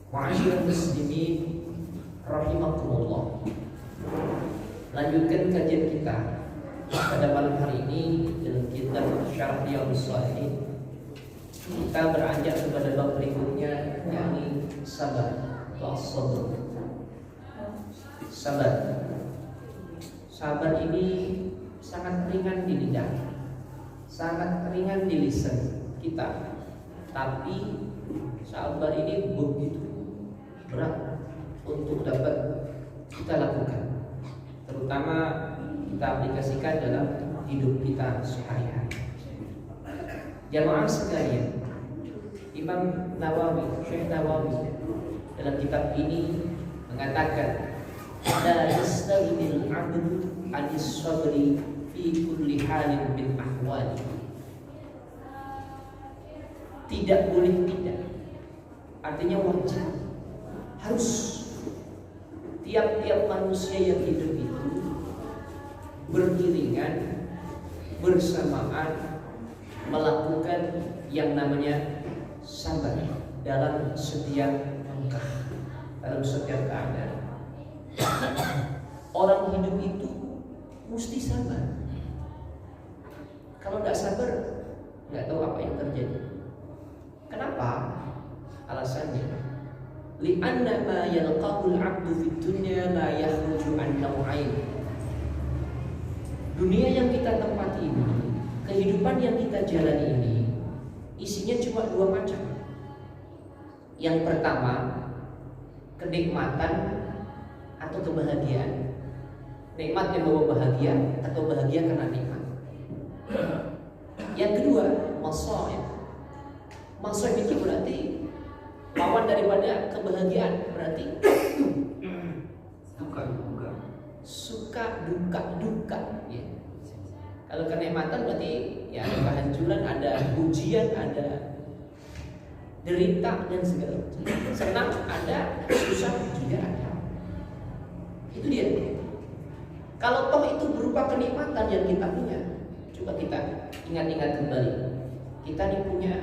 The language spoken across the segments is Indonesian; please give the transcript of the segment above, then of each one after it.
Ma'asyiral muslimin rahimakumullah. Lanjutkan kajian kita pada malam hari ini dalam kitab Syarah Riyadhus Shalihin. Kita beranjak kepada bab berikutnya, yakni sabar atau sabr. Sabar ini sangat ringan di lidah, sangat ringan di lisan kita. Tapi sabar ini begitu berat untuk dapat kita lakukan, terutama kita aplikasikan dalam hidup kita sehari-hari. Jamaah sekalian, Imam Nawawi, Syekh Nawawi dalam kitab ini mengatakan, la yastaghnil 'abdu 'anis sabri fi kulli halin min ahwali. Tidak boleh tidak, artinya wajib, harus tiap-tiap manusia yang hidup itu beriringan, bersamaan melakukan yang namanya sabar dalam setiap langkah, dalam setiap keadaan. Orang hidup itu mesti sabar. Kalau nggak sabar, nggak tahu apa yang terjadi. Kenapa? Alasannya, li'anna ma yalqahu al-'abdu fid dunya la yakhruju an naw'ain. Dunia yang kita tempati ini, kehidupan yang kita jalani ini, isinya cuma dua macam. Yang pertama, kenikmatan atau kebahagiaan. Nikmat yang membawa bahagia atau bahagia karena nikmat. Yang kedua, masaib. Masaib itu berarti lawan daripada kebahagiaan, berarti suka duka ya. Kalau kenikmatan berarti ya ada kehancuran, ada ujian, ada derita dan segala macam. Senang ada, susah juga ada. Itu dia. Kalau toh itu berupa kenikmatan yang kita punya, coba kita ingat-ingat kembali. Kita ini punya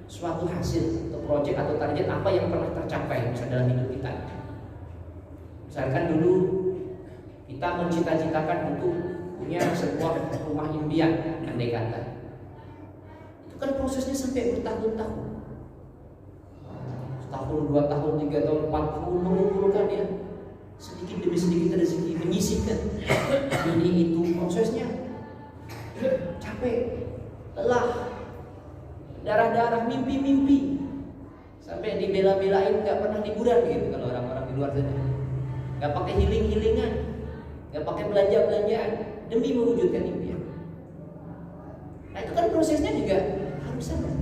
suatu hasil atau proyek atau target apa yang pernah tercapai misalnya dalam hidup kita. Misalkan dulu kita mencita-citakan untuk punya sebuah rumah impian, andai kata. Itu kan prosesnya sampai bertahun-tahun. Setahun, 2 tahun, 3 tahun, 4 tahun mengumpulkan ya. Sedikit demi sedikit rezeki, menyisihkan ini itu, prosesnya capek, lelah, darah-darah, mimpi-mimpi, sampai dibela-belain nggak pernah liburan gitu kalau orang-orang di luar sana, nggak pakai healing-healingan, nggak pakai belanja-belanjaan demi mewujudkan impian. Nah itu kan prosesnya juga harus sabar.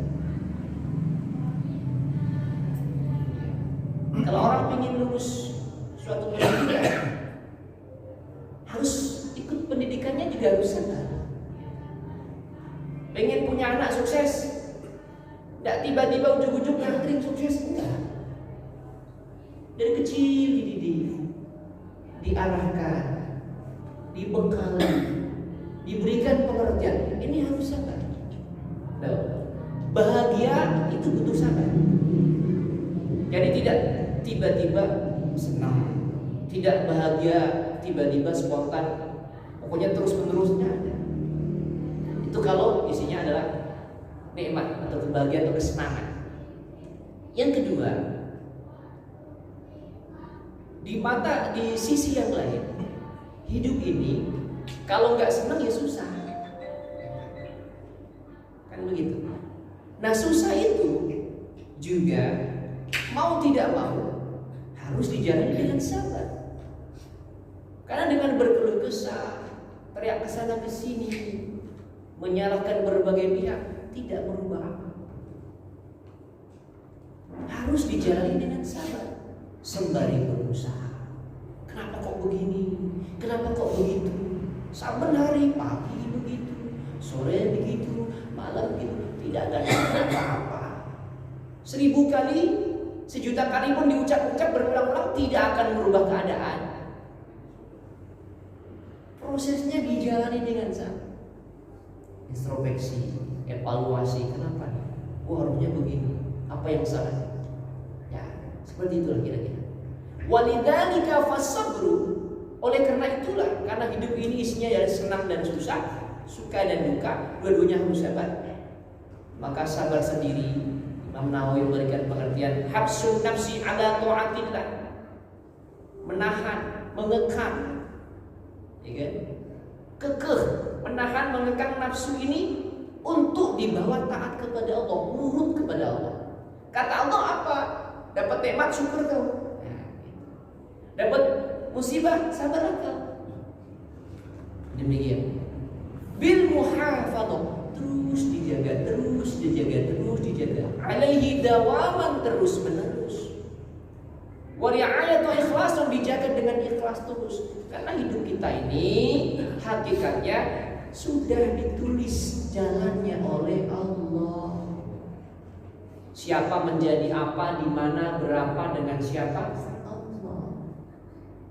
Kalau orang ingin lulus suatu pendidikan, harus ikut pendidikannya juga harus sabar. Pengen punya anak sukses, tidak tiba-tiba ujuk-ujuk nyantring sukses, enggak. Dari kecil dididik, diarahkan, dibekali, diberikan pengertian. Ini harus sabar. Nah, bahagia itu butuh sabar. Jadi tidak tiba-tiba senang, tidak bahagia tiba-tiba spontan, pokoknya terus-menerusnya ada. Itu kalau isinya adalah nikmat atau kebahagiaan atau kesenangan. Yang kedua, di sisi yang lain, hidup ini kalau nggak senang ya susah, kan begitu. Nah susah itu juga mau tidak mau harus dijalani dengan sabar. Karena dengan berkeluh kesah, teriak kesana kesini, menyalahkan berbagai pihak, tidak merubah apa. Harus dijalani dengan sabar, sembari berusaha. Kenapa kok begini? Kenapa kok begitu? Saben hari, pagi begitu, sore begitu, malam begitu, tidak ada apa-apa. 1000 kali, 1.000.000 kali pun diucap-ucap berulang-ulang tidak akan merubah keadaan. Prosesnya dijalani dengan sabar. Introspeksi, evaluasi, kenapa nih? Harusnya begini. Apa yang salah? Ya, Seperti itulah kira-kira. Walidzalika fasabru. Oleh karena itulah, karena hidup ini isinya ya senang dan susah, suka dan duka, dua-duanya harus sabar. Maka sabar sendiri, Imam Nawawi memberikan pengertian habsun nafsi ala ta'atillah. Menahan, mengekang, ya kan? Kekeh, menahan, mengekang nafsu ini untuk dibawa taat kepada Allah, nurut kepada Allah. Kata Allah apa? Dapat nikmat syukur kau. Dapat musibah sabar kau. Demikian. Bil muhafadzah, terus dijaga, terus dijaga, terus dijaga. Alaihi dawaman, terus menerus. Wa ri'ayatu ikhlas, dijaga dengan ikhlas terus. Karena hidup kita ini hakikatnya sudah ditulis jalannya oleh Allah. Siapa menjadi apa, di mana, berapa, dengan siapa? Allah.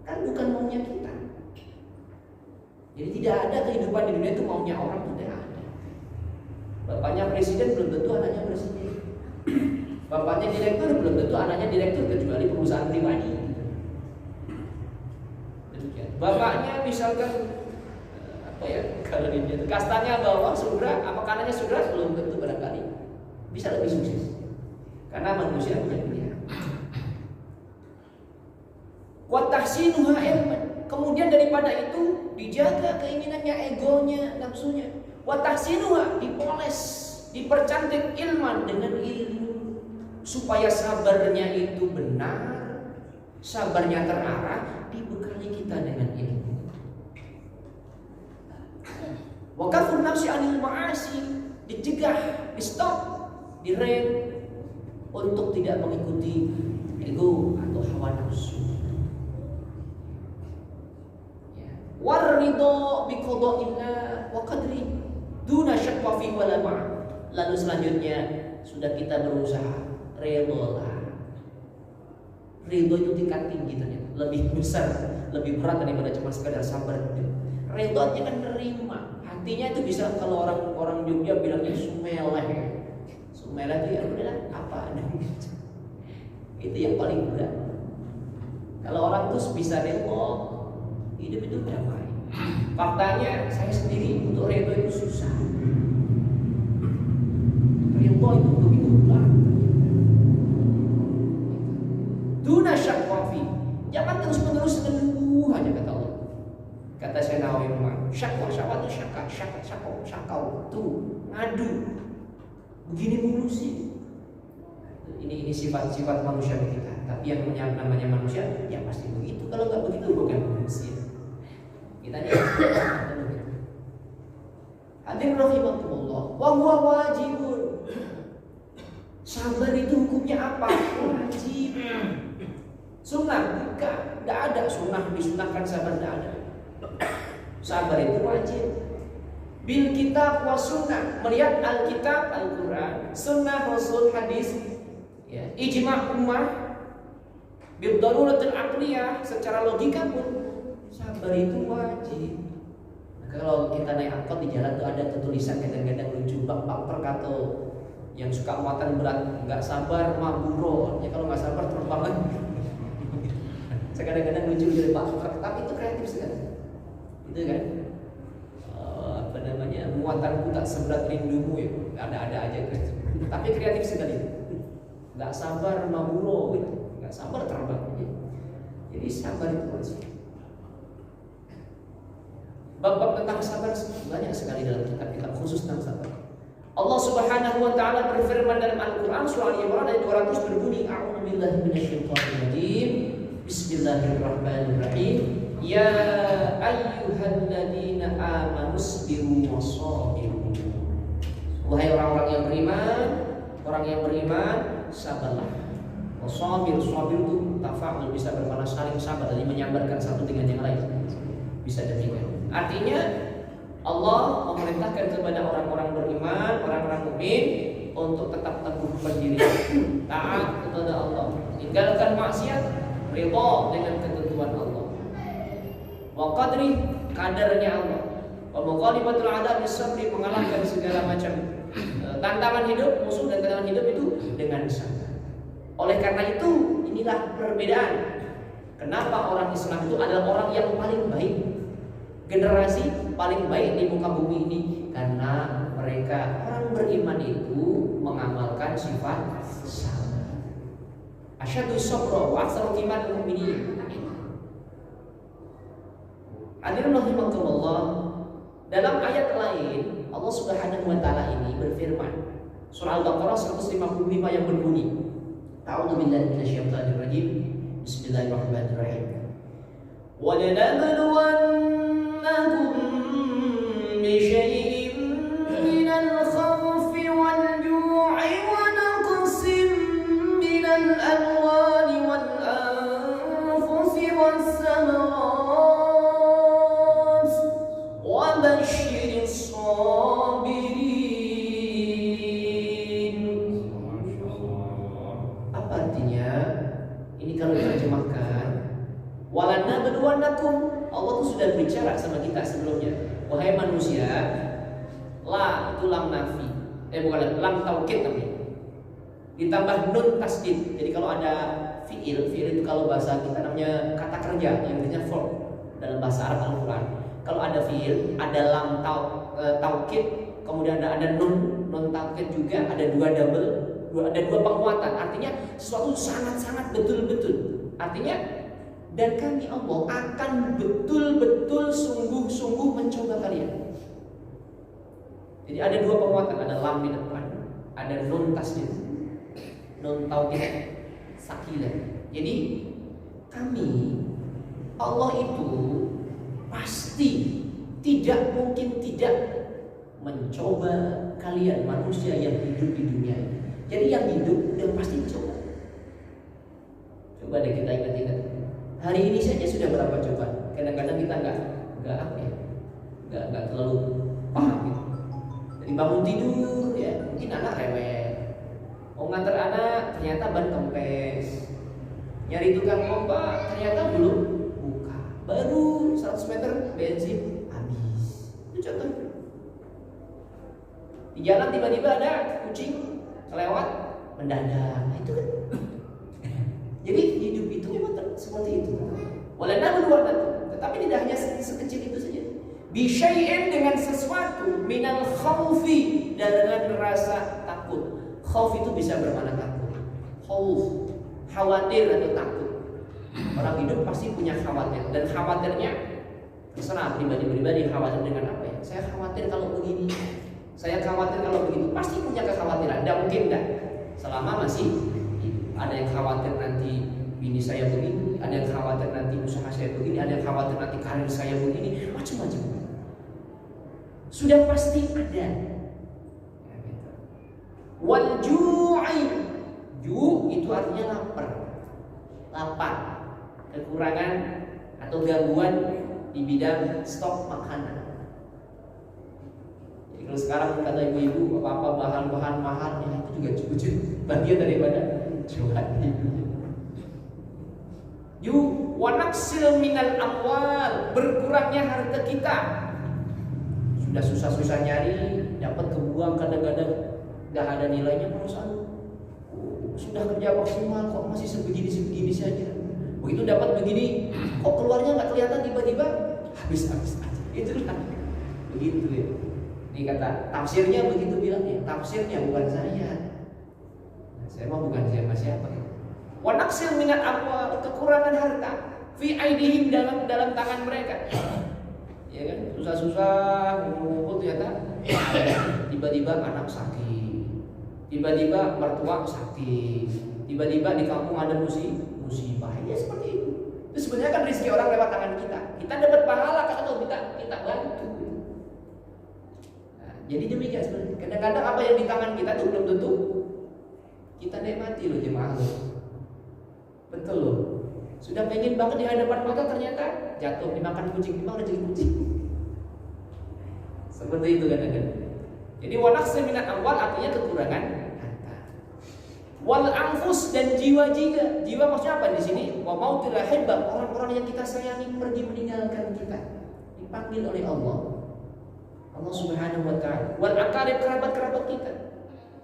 Kan bukan maunya kita. Jadi tidak ada kehidupan di dunia itu maunya orang, tidak ada. Bapaknya presiden belum tentu anaknya presiden. Bapaknya direktur belum tentu anaknya direktur, kecuali perusahaan pribadi. Bapaknya misalkan apa ya, kalau dia kastanya bawah surga, apakah anaknya surga? Belum tentu, barangkali bisa lebih sukses. Karena manusia punya pilihan. Wa tahsinuha ilman. Kemudian daripada itu dijaga keinginannya, egonya, nafsunya. Wa tahsinuha, dipoles, dipercantik ilman, dengan ilmu, supaya sabarnya itu benar, sabarnya terarah, dibekali kita dengan ilmu. Wa kafun nafsi anil ma'asi, dicegah, di stop, direm, untuk tidak mengikuti ego atau hawa nafsu. Waridho biqada'illah wa qadri duna syaqwa fi wala ma'. Lalu selanjutnya sudah kita berusaha redholah. Ridho itu tingkat tinggi ternyata, lebih besar, lebih berat daripada cuma sekedar sabar. Ridho artinya kan nerima. Hatinya itu bisa, kalau orang Jogja bilangnya sumeleh. Sumeleh itu ya udahlah apa adanya. Itu yang paling berat. Kalau orang tuh bisa ridho, hidup itu damai. Faktanya saya sendiri untuk ridho itu susah. Ridho itu begitu berat. Duna syakwafi, jangan terus-menerus ngeluh aja kata Allah. Kata saya Nawawi, syakwa itu syakau tuh ngadu. Begini mulu sih. Ini sifat-sifat manusia kita. Tapi yang namanya manusia ya pasti begitu. Kalau nggak begitu bukan manusia. Kita hadir rahimakumullah. Wa huwa wajibun. Sabar itu hukumnya apa? Wajib. Sunnah bukan. Tidak ada sunnah disunahkan sabar, tidak ada. Sabar itu wajib. Bil kitab wa sunnah, melihat Alkitab, Al-Quran, sunnah Rasul, hadis, ya, ijma' ummah, bil daruratul aqliyah, secara logika pun sabar itu wajib. Kalau kita naik angkot di jalan tuh ada tulisan kadang-kadang lucu, bak perkato yang suka muatan berat, nggak sabar maburo, ya kalau nggak sabar terbang lagi. Kadang-kadang lucu dari Pak, tapi itu kreatif sekali, itu kan. Apa namanya, muatanku tak seberat rindumu, ya ada aja kreatif. Tapi kreatif sekali, nggak sabar maburo, gitu. Nggak sabar terbang. Jadi sabar itu wajib. Bab-bab tentang sabar banyak sekali dalam kitab-kitab khusus tentang sabar. Allah Subhanahu wa taala berfirman dalam Al-Qur'an surah Al-Imran ayat 200 berbunyi, a'udzubillahi minasyaitonir rajim. Bismillahirrahmanirrahim. Ya ayyuhalladzina amanu sabiru wasabiru. Wahai orang-orang yang beriman, sabarlah. Wasabir, sabir itu tafa'ul, bisa bermakna saling sabar, jadi menyambarkan satu dengan yang lain. Bisa demikian. Artinya Allah memerintahkan kepada orang-orang beriman, orang-orang mukmin untuk tetap teguh berdiri, taat kepada Allah, tinggalkan maksiat, ridha dengan ketentuan Allah. Wa qadri, kadarnya Allah. Wa mughalibatul adab bisabri, mengalahkan segala macam tantangan hidup, musuh dan tantangan hidup itu dengan sabar. Oleh karena itu, ini Inilah perbedaan. Kenapa orang Islam itu adalah orang yang paling baik, generasi paling baik di muka bumi ini? Karena mereka orang beriman itu mengamalkan sifat sabar. Asyadu sabra wa aksar iman mu'minin. Hadirin rahimakumullah, dalam ayat lain Allah Subhanahu wa taala ini berfirman, surah Al-Baqarah 155 yang berbunyi, A'udzu billahi minasyaitonir rajim. Bismillahirrahmanirrahim. Wa lanabluwannakum bi syai'in minal khawfi wal ju'i wa naqsin minal amwali wal anfusi was samarat wa basyiris sabirin. Apa artinya? Ini kalau diterjemahkan, walanabluwannakum, Allah tuh sudah bicara sama kita sebelumnya. Wahai manusia, la itu lam nafi, bukan lam taukid tapi ditambah nun tasdid. Jadi kalau ada fiil itu kalau bahasa kita namanya kata kerja atau intinya verb dalam bahasa Arab Al-Quran. Kalau ada fiil, ada lam taukid, kemudian ada nun taukid juga, ada ada dua penguatan. Artinya sesuatu sangat-sangat betul-betul. Artinya dan kami Allah akan betul-betul sungguh-sungguh mencoba kalian. Jadi ada dua penguatan, ada lam di depan, ada nun tasdid, nun taukid sakilah. Jadi kami Allah itu pasti tidak mungkin tidak mencoba kalian manusia yang hidup di dunia ini. Jadi yang hidup udah pasti coba. Coba deh kita ingat-ingat. Hari ini saja sudah berapa coba? Kadang-kadang kita nggak terlalu paham gitu. Dari bangun tidur ya, mungkin anak rewel. Mau nganter anak ternyata ban kempes. Nyari tukang pompa ternyata belum buka. Baru 100 meter bensin habis. Itu contoh. Di jalan tiba-tiba ada kucing kelewat mendadak. Nah, itu kan. Jadi hidup itu memang seperti itu. Walanabluwannakum, tetapi tidak hanya sekecil itu saja. Bi syai'in, dengan sesuatu, minal khaufi, dengan rasa takut. Khauf itu bisa bermakna takut. Khauf, khawatir atau takut. Orang hidup pasti punya khawatir, dan khawatirnya terserah pribadi-pribadi khawatir dengan apa ya. Saya khawatir kalau begini, saya khawatir kalau begitu, pasti punya kekhawatiran. Tidak mungkin tidak. Selama masih ada yang khawatir nanti bini saya begini, ada yang khawatir nanti usaha saya begini, ada yang khawatir nanti karir saya begini, macam-macam. Sudah pasti ada. Wal ju'i, ju itu artinya lapar, kekurangan atau gangguan di bidang stok makanan. Kalau sekarang kata ibu-ibu apa-apa bahan-bahan mahalnya itu juga cukup bagian daripada jualan ibu. Wanaksil minal amwal, berkurangnya harta kita. Sudah susah-susah nyari, dapat kebuang kadang-kadang dah ada nilainya perusahaan. Sudah kerja maksimal kok masih sebegini saja. Begitu dapat begini, kok keluarnya nggak kelihatan, tiba-tiba habis aja. Itu kan begitu ya. Ini kata tafsirnya begitu bilangnya, tafsirnya bukan saya. Saya mah bukan siapa-siapa. Wa naqsil minal amwal, kekurangan harta, fi aidihim, dalam tangan mereka. Ya kan, susah-susah ngumpul ternyata tiba-tiba anak sakit, tiba-tiba mertua sakit, tiba-tiba di kampung ada musibah. Ya seperti itu. Itu sebenarnya kan rezeki orang lewat tangan kita. Kita dapat pahala kalau kita bantu. Jadi demikian sebenarnya. Kadang-kadang apa yang di tangan kita itu belum tentu kita nikmati loh jemaah loh. Betul loh. Sudah pengen banget di hadapan mata ternyata jatuh dimakan kucing, dimakan rezeki kucing. Seperti itu kadang-kadang. Jadi wanaqsi minal amwal artinya kekurangan harta. Wal anfus, dan jiwa juga. Jiwa maksudnya apa di sini? Wa mautil ahibba, orang-orang yang kita sayangi pergi meninggalkan kita. Dipanggil oleh Allah Subhanahu wa ta'ala. Wal aqarib, kerabat-kerabat kita.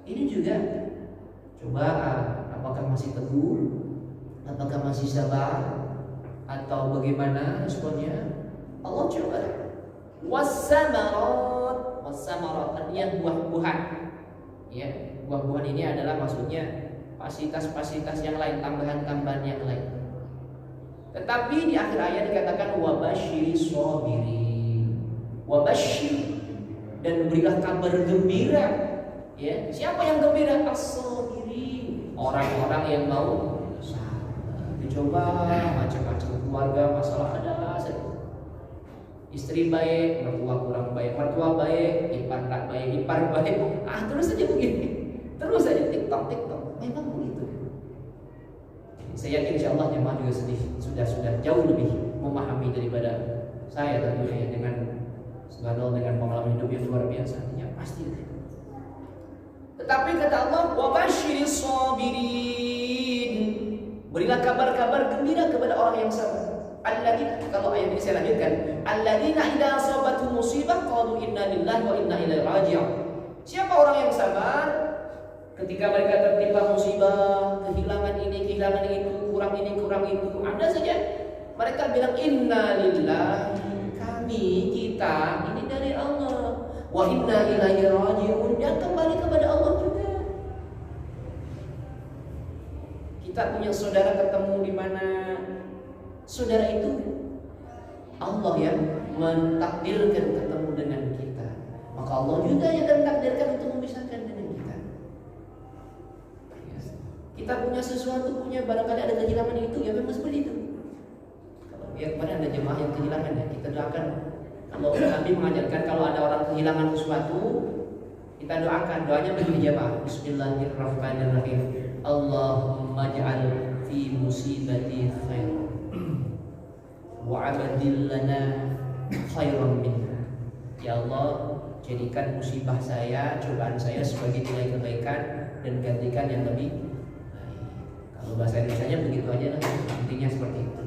Ini juga coba apakah masih teguh masih sabar atau bagaimana responnya? Allah coba. Wassamarat artinya buah-buahan. Ya, buah-buahan ini adalah maksudnya fasilitas-fasilitas yang lain, tambahan-tambahan yang lain. Tetapi di akhir ayat dikatakan wabasyiris sabirin. Wabasyir, dan berilah kabar gembira. Ya, siapa yang gembira? As-sabirin, orang-orang yang mau sabar. Dicoba macam-macam keluarga, masalah ada saja. Istri baik, mertua kurang baik, mertua baik, ipar tak baik, ipar baik. Terus saja begini. Terus saja TikTok. Memang begitu. Saya yakin insya Allah jemaah juga sudah jauh lebih memahami daripada saya tentunya dengan subhanallah, dengan pengalaman hidup yang luar biasa. Ya pasti. Tetapi kata Allah, wabasyiris sabirin, berilah kabar-kabar gembira kepada orang yang sabar. Alladzina, kalau ayat ini saya lanjutkan, alladzina idza asabatuhum musibah qalu inna lillahi wa inna ilaihi raji'un. Siapa orang yang sabar ketika mereka tertimpa musibah, kehilangan ini, kehilangan itu, kurang ini, kurang itu, ada saja mereka bilang inna lillahi, kami, kita ini dari Allah, wa inna ilaihi raji'un, dan kembali kepada Allah juga. Kita punya saudara ketemu di mana? Saudara itu Allah yang mentakdirkan ketemu dengan kita, maka Allah juga yang akan takdirkan untuk memisahkan dengan kita. Kita punya sesuatu, punya barangkali ada kehilangan itu, ya memang seperti itu. Kalau ya kemarin ada jemaah yang kehilangan, ya kita doakan. Kalau Nabi mengajarkan kalau ada orang kehilangan sesuatu, kita doakan. Doanya begini jemaah, Bismillahirrahmanirrahim. Allahumma ja'al fi musibati khairan wa'abadil lana khairan minha. Ya Allah, jadikan musibah saya, cobaan saya sebagai nilai kebaikan dan gantikan yang lebih baik. Kalau bahasa Indonesianya begitu aja lah, intinya seperti itu.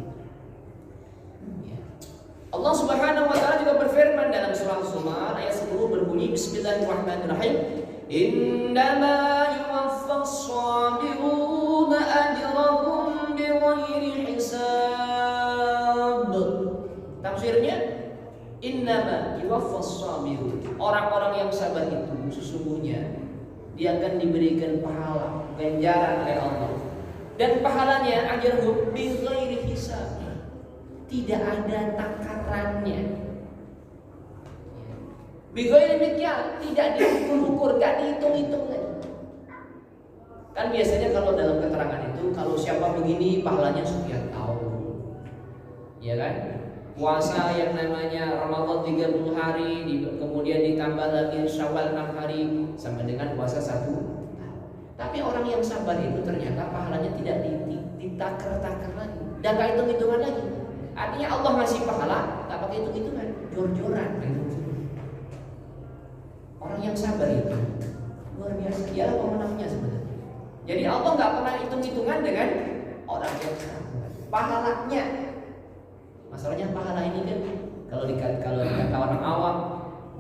Ya. Allah Subhanahu wa taala juga berfirman dalam surah Az-Zumar ayat 10 berbunyi Bismillahirrahmanirrahim. Innama yuwaffas sabiruna ajrahum bighairi hisab. Tafsirnya, innama yuwaffas sabirun, orang-orang yang sabar itu sesungguhnya dia akan diberikan pahala, ganjaran oleh Allah, dan pahalanya ajrahum bighairi hisab, tidak ada takarannya. Bighairi mikyal, tidak diukur-ukur, tidak dihitung-hitung lagi. Kan biasanya kalau dalam keterangan itu, kalau siapa begini pahalanya sekian tahun, ya kan? Puasa yang namanya Ramadan 30 hari, kemudian ditambah lagi Syawal 6 hari, sama dengan puasa 1 tahun. Tapi orang yang sabar itu ternyata pahalanya tidak ditakar-takar lagi, dan gak hitung-hitungan lagi. Artinya Allah ngasih pahala gak pakai hitung-hitungan, jor-joran. Orang yang sabar itu luar biasa, dialah pemenangnya sebenarnya. Jadi Allah gak pernah hitung-hitungan dengan orang yang sabar. Pahalanya, masalahnya pahala ini kan kalau dikata orang awam,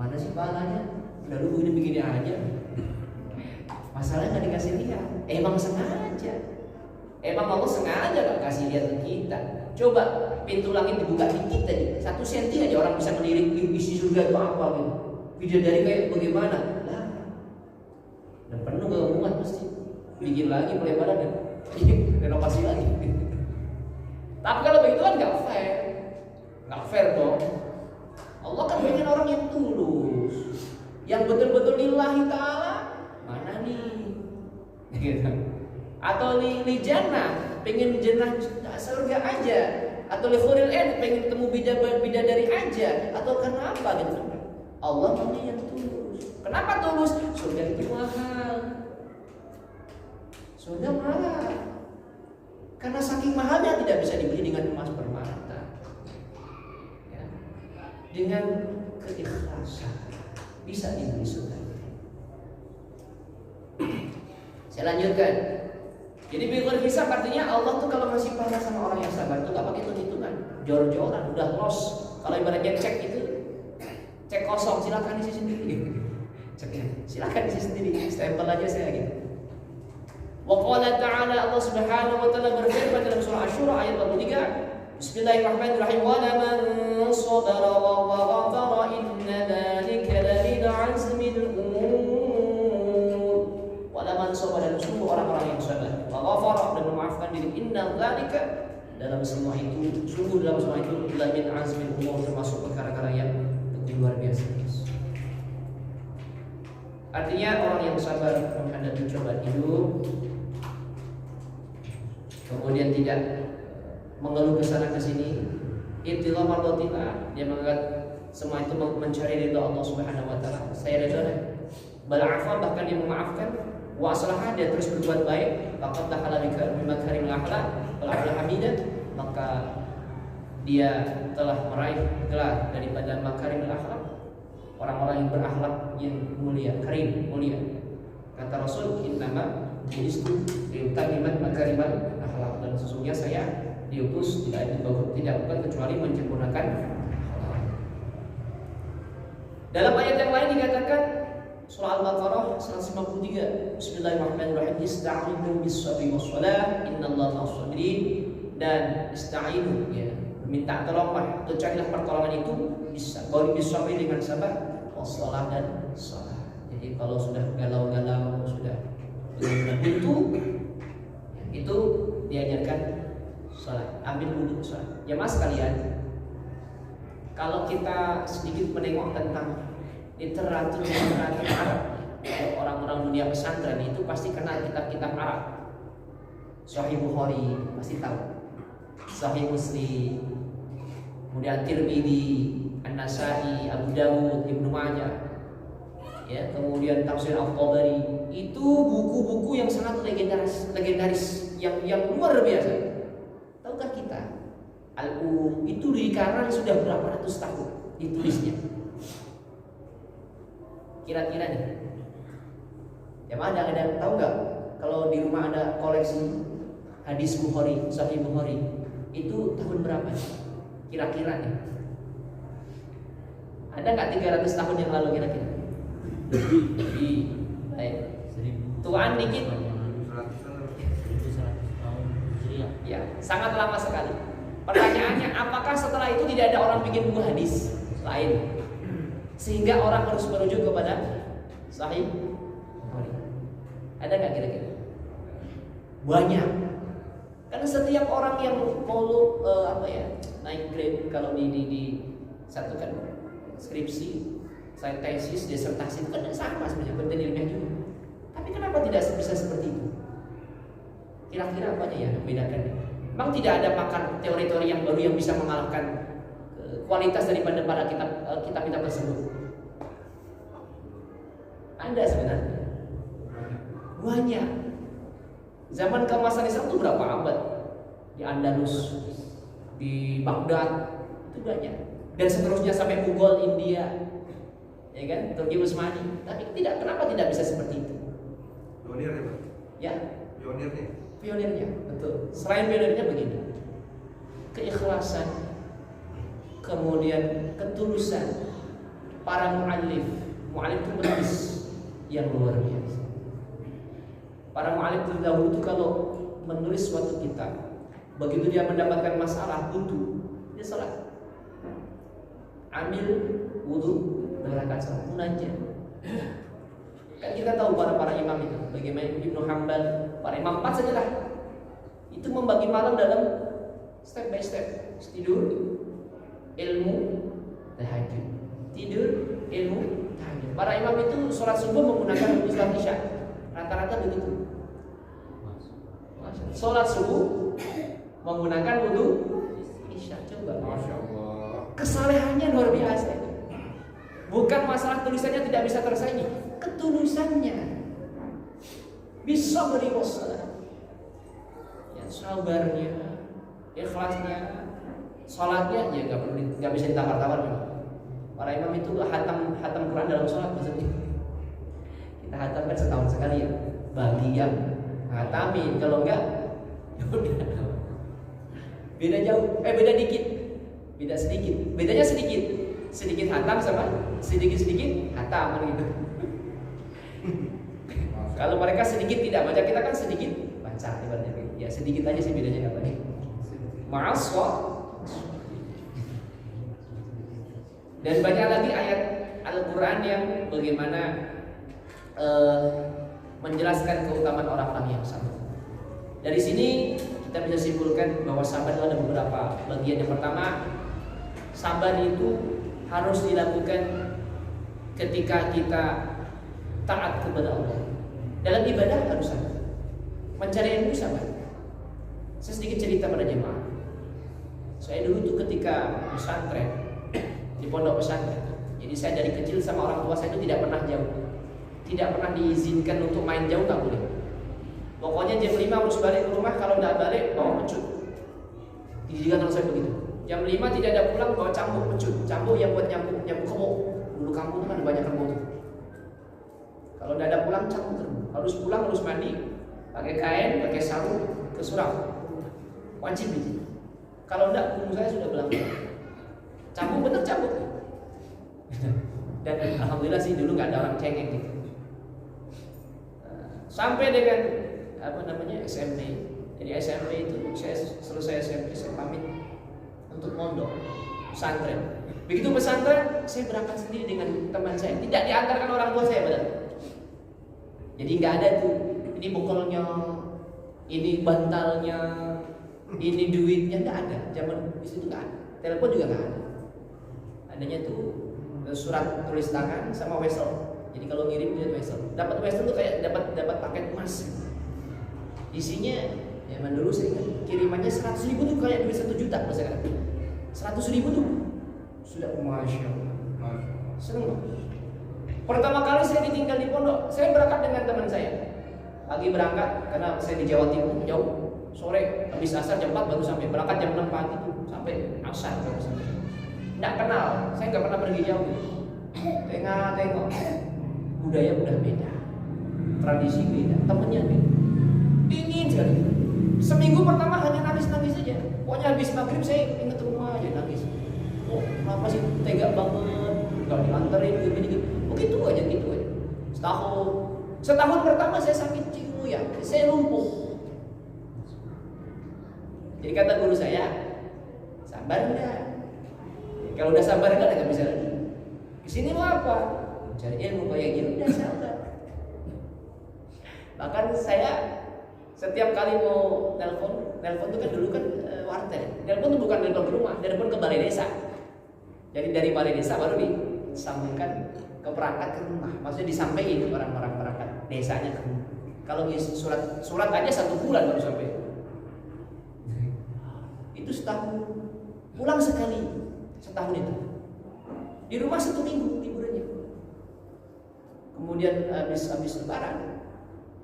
mana sih pahalanya? Udah lu begini aja. Masalahnya nggak dikasih lihat. Emang sengaja. Emang Allah sengaja nggak kasih lihat ke kita. Coba pintu langit dibuka dikit tadi, 1 senti aja orang bisa melirik isi surga itu apa gitu. Bidadari kayak bagaimana? Lah, dan penuh keumuman pasti. Bikin lagi pelebaran dan renovasi lagi. Tapi kalau begitu kan nggak fair. Nggak fair dong. Allah kan pengen orang yang tulus, yang betul-betul lillahi ta'ala. Mana nih? Gitu. Atau li jannah, pengen jannah surga aja, atau li huril ain, pengen ketemu bidadari aja, atau karena apa gitu. Allah maunya yang tulus. Kenapa tulus? Surga itu mahal. Surga mahal. Karena saking mahalnya tidak bisa dibeli dengan emas permata. Dengan keikhlasan bisa dibeli surga. Saya lanjutkan. Jadi bighairi hisab artinya Allah tuh kalau ngasih pahala sama orang yang sabar tuh gak pakai hitung-hitungan, jor-joran, udah los. Kalau ibaratnya cek itu, cek kosong, silakan isi sendiri. Silakan isi sendiri, stempel aja saya gitu. Wa qala ta'ala, Allah Subhanahu wa taala berfirman dalam surah Asy-Syura Bismillahirrahmanirrahim. Wa laman sabara wa ghafara inna dzalika lamin azmil umur. Wa laman sabara, dan sungguh orang-orang yang sabar, wa ghafara, dan memaafkan diri, inna dzalika, dalam semua itu, sungguh dalam semua itu, lamin azmil umur, termasuk perkara-perkara yang begitu luar biasa. Artinya orang yang sabar menghadapi cobaan hidup, kemudian tidak mengeluh ke sana ke sini, ibtilah mardatillah, dia menganggap semua itu mencari ridha Allah Subhanahu wa taala. Saya ridha, bal'afa, bahkan dia memaafkan, wa aslaha, dia terus berbuat baik, faqad dahala bimakarimil akhlaq wal hamidah, maka dia telah meraih gelar daripada makarimil akhlaq, orang-orang yang berakhlak yang mulia, karim, mulia. Kata Rasul, innama bu'istu liutammima makarimal akhlaq, dan sesungguhnya saya diutus tidak bukan kecuali menyempurnakan akhlak. Dalam ayat yang lain dikatakan, surah Al-Baqarah 153, Bismillahirrahmanirrahim, ista'inu bis-sabri was-shalah innallaha ma'as-sabirin, dan ista'inu, ya, minta tolonglah atau carilah pertolongan itu bisa sabri dengan sabar, was-shalah, dan salat. Jadi kalau sudah galau-galau, sudah benar-benar buntu, itu diajarkan salat, ambil wudhu salat. Ya mas kalian, kalau kita sedikit menengok tentang literatur Arab, orang-orang dunia pesantren itu pasti kenal kitab-kitab Arab. Sahih Bukhari pasti tahu, Sahih Muslim, kemudian Tirmidzi, An-Nasa'i, Abu Dawud, Ibnu Majah, ya, kemudian Tafsir Al-Tabari. Itu buku-buku yang sangat legendaris, yang luar biasa. Tahukah kita, itu dikarang sudah berapa ratus tahun ditulisnya? Kira-kira nih, yang ada tahu nggak? Kalau di rumah ada koleksi hadis Bukhari, Sahih Bukhari, itu tahun berapa? Kira-kira nih, ada nggak 300 tahun yang lalu kira-kira? Lebih, baik. Tuan dikit. Ya, sangat lama sekali. Pertanyaannya, apakah setelah itu tidak ada orang bikin buku hadis lain sehingga orang harus merujuk kepada Sahih Bukhari? Ada nggak kira-kira? Banyak. Karena setiap orang yang mau naik grade, kalau di satu kan skripsi, saya tesis, disertasi, itu kan sama sebenarnya, penelitian ilmiah juga. Tapi kenapa tidak bisa seperti itu? Kira-kira apanya ya yang membedakan? Memang tidak ada pakar teori-teori yang baru yang bisa mengalahkan kualitas daripada para kitab-kitab tersebut. Ada sebenarnya banyak. Zaman keemasan Islam itu berapa abad? Di Andalus, di Baghdad, itu banyak. Dan seterusnya sampai Mughal, India, ya kan, Turki Utsmani. Tapi kenapa tidak bisa seperti itu? Pionirnya, Pak. Ya. Pionirnya, betul. Selain pionirnya begini, keikhlasan, kemudian ketulusan para mu'allif itu menulis yang luar biasa. Para mu'allif terdahulu itu kalau menulis suatu kitab, begitu dia mendapatkan masalah buntu, dia salat, ambil wudu, 2 rakaat salat, munajat. Kan kita tahu para imam itu, bagaimana Ibnu Hanbal, para imam 4 saja lah, itu membagi malam dalam step by step. Tidur, ilmu, tahajud. Tidur, ilmu, tahajud. Para imam itu sholat subuh menggunakan wudu salat isya, rata-rata begitu. Sholat subuh menggunakan wudu isya. Coba, Masya Allah. kesalehannya luar biasa. Bukan masalah tulisannya tidak bisa tersaingi, ketulusannya bisa beri masalah. Ya, sabarnya, ikhlasnya, sholatnya ya nggak bisa ditawar-tawar memang. Para imam itu hatam Quran dalam sholat maksudnya. Kita hatamkan setahun sekali ya, bagi yang hatamin, kalau enggak ya udah. Beda jauh, beda dikit, beda sedikit, bedanya sedikit hatam sama sedikit hatam gitu. Kalau mereka sedikit tidak baca, kita kan sedikit baca ibaratnya. Ya sedikit aja sih bedanya, nggak banyak. Ma'aswa Dan banyak lagi ayat Al-Quran yang bagaimana menjelaskan keutamaan orang-orang yang sabar. Dari sini kita bisa simpulkan bahwa sabar ada beberapa bagian. Yang pertama, sabar itu harus dilakukan ketika kita taat kepada Allah. Dalam ibadah harus sabar. Mencari ilmu sabar. Saya sedikit cerita pada jemaah. Saya dulu tuh ketika pesantren, di pondok pesantren. Jadi saya dari kecil sama orang tua saya itu tidak pernah jauh. Tidak pernah diizinkan untuk main jauh, tak boleh. Pokoknya jam 5 harus balik ke rumah, kalau tidak balik bawa pecut. Dididikan orang saya begitu. Jam 5 tidak ada pulang, bawa cambuk pecut. Cambuk yang buat nyambuk kebo. Dulu kampung kan banyak kebo tuh. Kalau tidak ada pulang, cambuk terus. Harus pulang, harus mandi, pakai kain, pakai sarung, ke surau. Wajib itu. Kalau tidak, umur saya sudah belakang. Cambuk bener cambuk. Dan alhamdulillah sih dulu nggak ada orang cengeng gitu. Sampai dengan SMP. Jadi SMP itu saya selesai SMP, saya pamit untuk mondok pesantren. Begitu pesantren, saya berangkat sendiri dengan teman saya. Tidak diantarkan orang tua saya, benar. Jadi nggak ada tuh. Ini bekalnya, ini bantalnya, ini duitnya, nggak ada. Zaman di situ nggak ada. Telepon juga nggak ada. Adanya tuh surat tulis tangan sama wesel. Jadi kalau ngirim dia wesel. Dapat wesel tuh kayak dapat paket emas. Isinya zaman dulu saya ingat kirimannya 100.000 tuh kayak duit 1 juta bahasa kata. 100.000 tuh sudah masya Allah. Seneng banget. Pertama kali saya ditinggal di pondok, saya berangkat dengan teman saya. Pagi berangkat karena saya di Jawa Timur jauh. Sore habis asar jam 4 baru sampai. Berangkat jam 6 pagi tuh sampai asar baru sampai. Nggak kenal, saya nggak pernah pergi jauh. Tengok, budaya udah beda, tradisi beda, temennya beda. Dingin sekali. Seminggu pertama hanya nangis-nangis saja. Pokoknya habis maghrib saya ingat rumah aja nangis. Oh, kenapa sih tega banget? Gak diantarin gini-gini. Begitu aja gitu aja. Setahun pertama saya sakit cium ya, saya lumpuh. Jadi kata guru saya, sabar enggak? Kalau udah sabar enggak bisa lagi. Kesini mau apa? Cari ilmu kayak gini udah sabar. Bahkan saya setiap kali mau nelpon itu kan dulu kan wartel. Nelpon itu bukan nelpon ke rumah, nelpon ke balai desa. Jadi dari balai desa baru disambungkan ke perangkat ke rumah. Maksudnya disampaikan orang-orang perangkat desanya ke rumah. Kalau surat aja 1 bulan baru sampai. Itu setahun. Pulang sekali setahun itu. Di rumah 1 minggu liburannya. Kemudian habis lebaran,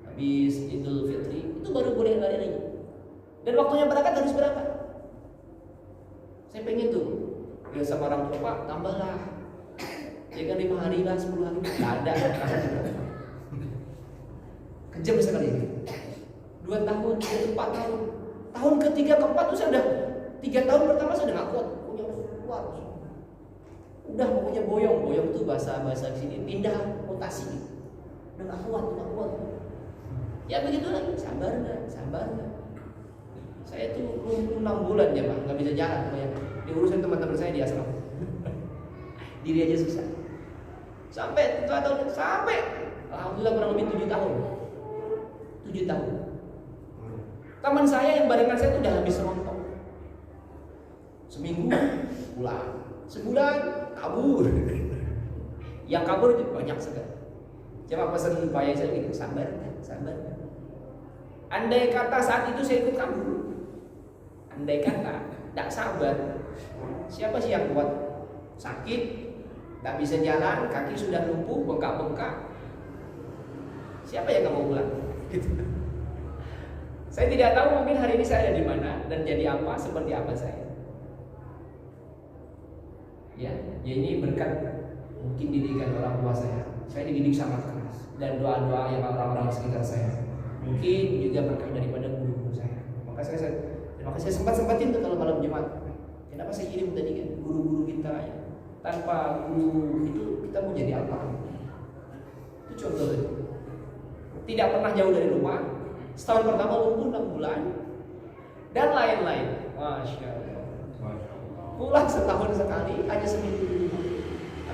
habis Idul Fitri, itu baru boleh lari lagi. Dan waktunya berangkat harus berangkat. Saya pengen tuh, ya sama orang tua, Pak, tambahlah. Ya kan 5 hari lah, 10 hari. Nggak ada. Kejam sekali. 2 tahun, 4 tahun. Tahun ketiga, keempat tuh saya udah 3 tahun pertama saya udah nggak kuat. Punya kuat. Udah pokoknya boyong tuh bahasa sini pindah mutasi. Udah nggak kuat. Ya begitu lagi, sabar nggak. Saya tuh 6 bulan ya Pak, nggak bisa jalan. Diurusin teman-teman saya di asrama. Diri aja susah. Sampai alhamdulillah kurang lebih 7 tahun. 7 tahun. Teman saya yang barengan saya tuh udah habis rontok. Seminggu pulang, sebulan kabur. Yang kabur itu banyak sekali. Cuma pesan bayar saya gitu, sabar. Andai kata saat itu saya ikut kabur, andai kata tidak sabar, siapa sih yang kuat? Sakit, tidak bisa jalan, kaki sudah lumpuh, bengkak-bengkak. Siapa yang nggak mau pulang? Gitu. Saya tidak tahu mungkin hari ini saya ada di mana dan jadi apa, seperti apa saya. Ya ini berkat mungkin didikan orang tua saya. Saya dididik sangat keras dan doa-doa yang orang-orang sekitar saya. Mungkin juga berkat daripada guru-guru saya. Maka saya sempat-sempatin tuh kalau malam Jumat. Kenapa saya kirim tadi kan guru-guru kita ya. Tanpa guru itu kita mau jadi apa? Itu contoh. Tidak pernah jauh dari rumah. Setahun pertama lumpuh 6 bulan dan lain-lain. Masya Allah. Pulang setahun sekali, hanya seminggu di rumah.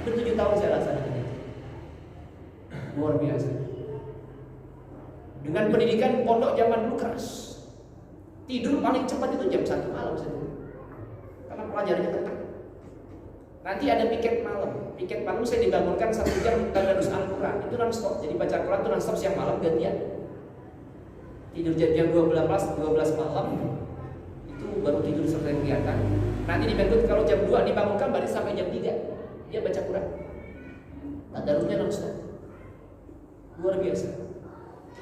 Hampir 7 tahun saya laksanakan itu. Luar biasa. Dengan pendidikan pondok zaman dulu keras. Tidur paling cepat itu jam 1 malam saja. Karena pelajarannya ketat. Nanti ada piket malam. Piket malam saya dibangunkan 1 jam tadarus Al-Quran. Itu non-stop. Jadi baca Quran itu non-stop siang malam gantian. Tidur jam 12 malam. Itu baru tidur selesai kegiatan. Nanti dibangun kalau jam 2 dibangunkan balik sampai jam 3. Dia baca Quran. Tadarusnya non-stop. Luar biasa.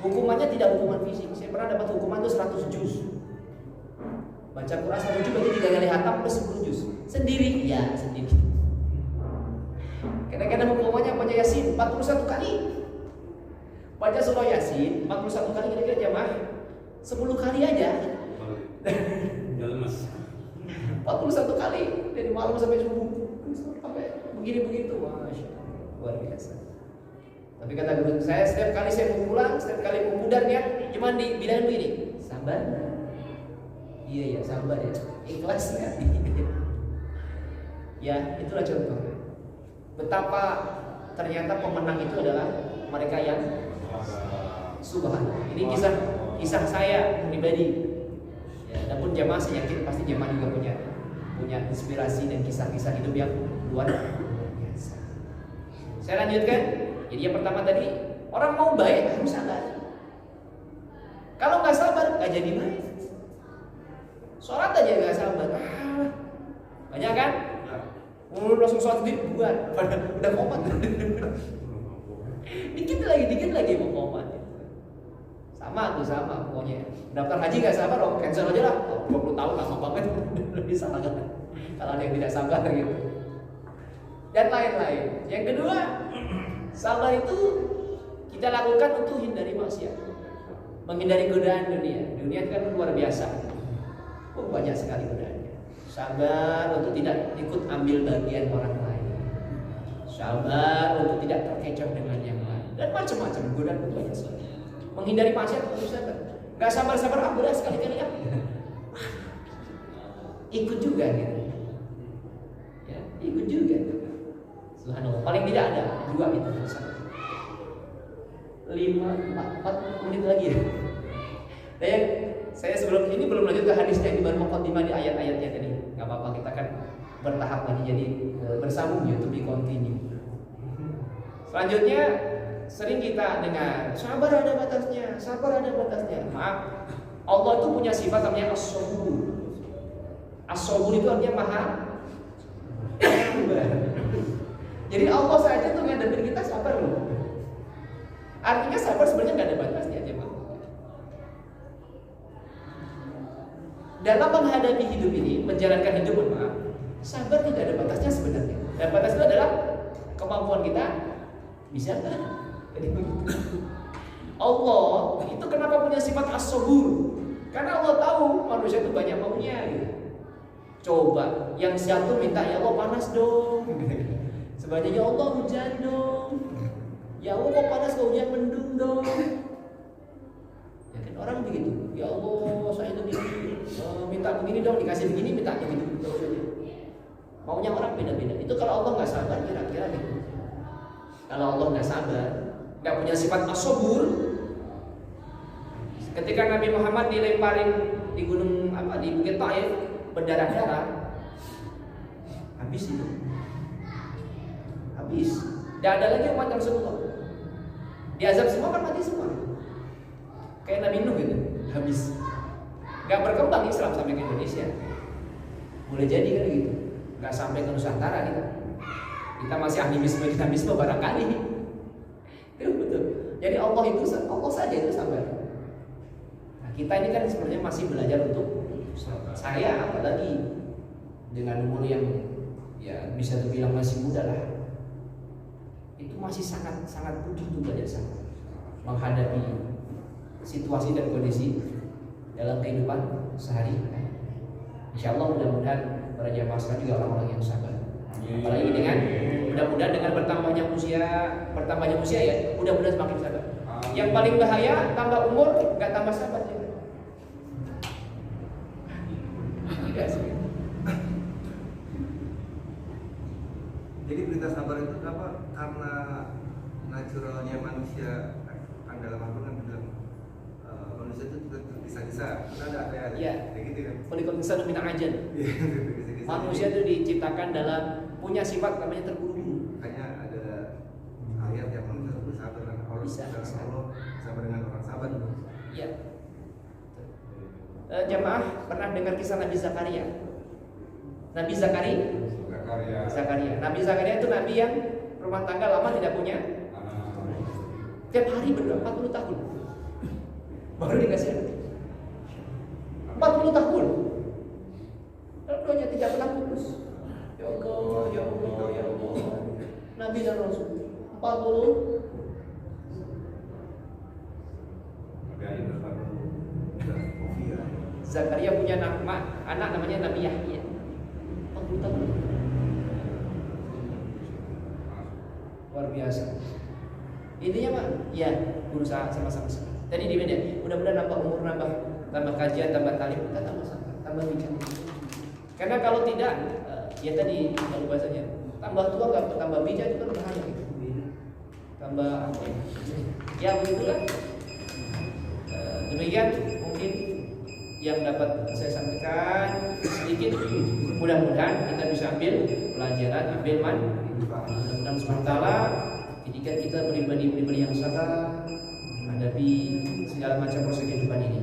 Hukumannya tidak hukuman fisik. Saya pernah dapat hukuman itu 100 juz. Baca Quran 1 juz berarti 3 kali hatam plus 10 juz. Sendiri? Ya, sendiri. Kadang-kadang hukumannya baca Yasin 41 kali. Baca surah Yasin 41 kali, kira-kira jamaah 10 kali aja. Jalan mas. 41 kali dari malam sampai subuh. Sampai begini begitu, masya Allah, luar biasa. Tapi kata guru saya, setiap kali saya mau pulang, setiap kali mau pudar ya, cuma dibilang begini, sabar. Iya ya, sabar ya, ikhlas ya. Ya, itulah contohnya. Betapa ternyata pemenang itu adalah mereka yang subhanallah. Ini kisah saya pribadi. Ya, adapun jamaah saya yakin pasti jamaah juga punya inspirasi dan kisah-kisah hidup yang luar biasa. Saya lanjutkan. Jadi yang pertama tadi, orang mau baik harus sabar. Kalau nggak sabar nggak jadi baik. Sholat aja nggak sabar, banyak kan? Langsung sholat sendiri buat, udah komat. dikit lagi mau komat. Sama pokoknya. Daftar haji nggak sabar, cancel aja lah. 20 tahun lama banget, lebih salah kan? Kalau ada yang tidak sabar gitu. Dan lain-lain. Yang kedua, sabar itu kita lakukan untuk hindari maksiat, menghindari godaan dunia. Dunia itu kan luar biasa, banyak sekali godaannya. Sabar untuk tidak ikut ambil bagian orang lain. Sabar untuk tidak terkecoh dengan yang lain. Dan macam-macam godaan itu banyak sekali. Menghindari maksiat harus sabar. Gak sabar-sabar udah sekali-kali ya. Ikut juga gitu. Ya, ikut juga. Subhanallah, paling tidak ada 2 itu. 4 menit lagi ya. Dan saya sebelum ini belum lanjut ke hadisnya, ini baru muqaddimah di ayat-ayatnya tadi. Gak apa-apa, kita kan bertahap lagi, jadi bersambung ya, to be continue. Selanjutnya sering kita dengar sabar ada batasnya, sabar ada batasnya. Maaf, Allah itu punya sifat namanya as-sabur. As-sabur itu artinya maha sabar. Jadi Allah saja tuh ngadepin kita sabar loh. Artinya sabar sebenarnya nggak ada batasnya aja, Bang. Dalam menghadapi hidup ini, menjalankan hidup, maaf, sabar tidak ada batasnya sebenarnya. Dan batas itu adalah kemampuan kita bisa kan? Jadi begitu. Allah itu kenapa punya sifat as-sabur? Karena Allah tahu manusia itu banyak maunya gitu. Coba yang satu minta, ya Allah panas dong. Sebenarnya ya Allah hujan dong. Ya Allah kok panas, kok hujan mendung dong. Ya kan orang begitu. Ya Allah saya itu minta begini dong, dikasih begini, minta begitu terus aja. Maunya orang beda-beda. Itu kalau Allah nggak sabar kira-kira gitu. Kalau Allah nggak sabar, nggak punya sifat as-sabur. Ketika Nabi Muhammad dilemparin di gunung di Bukit Taif berdarah-darah, habis itu. Habis. Tidak ada lagi umat Rasulullah. Diazab semua kan mati semua. Kayak Nabi Nuh gitu, habis. Gak berkembang Islam sampai ke Indonesia. Boleh jadi kan gitu. Gak sampai ke Nusantara gitu. Kita masih animisme barangkali. Itu betul. Jadi Allah saja itu sabar. Nah, kita ini kan sebenarnya masih belajar untuk saya, apalagi dengan umur yang ya bisa dibilang masih muda lah. Itu masih sangat butuh untuk belajar sabar menghadapi situasi dan kondisi dalam kehidupan sehari-hari. Insya Allah mudah-mudahan para jamaah sekalian juga orang-orang yang sabar. Apalagi dengan mudah-mudahan dengan bertambahnya usia ya, mudah-mudahan semakin sabar. Yang paling bahaya tambah umur nggak tambah sabar ya. Jadi kita sabar itu apa? Karena naturalnya manusia kan dalam Al-Quran bilang manusia itu tergesa-gesa. Kita ada kayak Iya. kayak gitu kan? Khuliqal insanu min ajal. Iya, tergesa-gesa. Manusia itu diciptakan dalam punya sifat namanya terburu-buru. Makanya ada ayat yang manusia itu sabar dengan Allah, Bisa. Allah sabar dengan orang sabar. Ya. Jamaah pernah dengar kisah Nabi Zakaria? Nabi Zakaria. Nabi Zakaria itu nabi yang rumah tangga lama tidak punya. Tiap hari berdoa 40 tahun. Baru dikasih anak. 40 tahun. Lalu doanya tidak pernah putus. Ya Allah, ya Allah, ya Allah. Nabi dan Rasul 40. Zakaria punya anak namanya Nabi Yahya. 40 tahun. Luar biasa. Intinya Pak, ya berusaha sama-sama. Tadi di media, mudah-mudahan nambah umur, tambah kajian, tambah talim, kita tambah bijak. Karena kalau tidak, ya tadi kalau bahasanya, tambah tua nggak tambah bijak itu kan bahaya. Tambah apa ya? Ya begitulah. Demikian mungkin yang dapat saya sampaikan sedikit. Mudah-mudahan kita bisa ambil pelajaran, ambil mudah-mudahan SWT jadikan kita pribadi-pribadi yang sabar menghadapi segala macam proses kehidupan ini.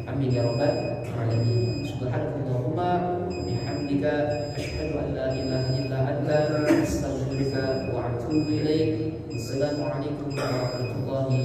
Amin ya rabbal alamin. Subhanallahumma bihamdika asyhadu an la ilaha illa anta astaghfiruka wa atubu ilaik. Wassalamualaikum warahmatullahi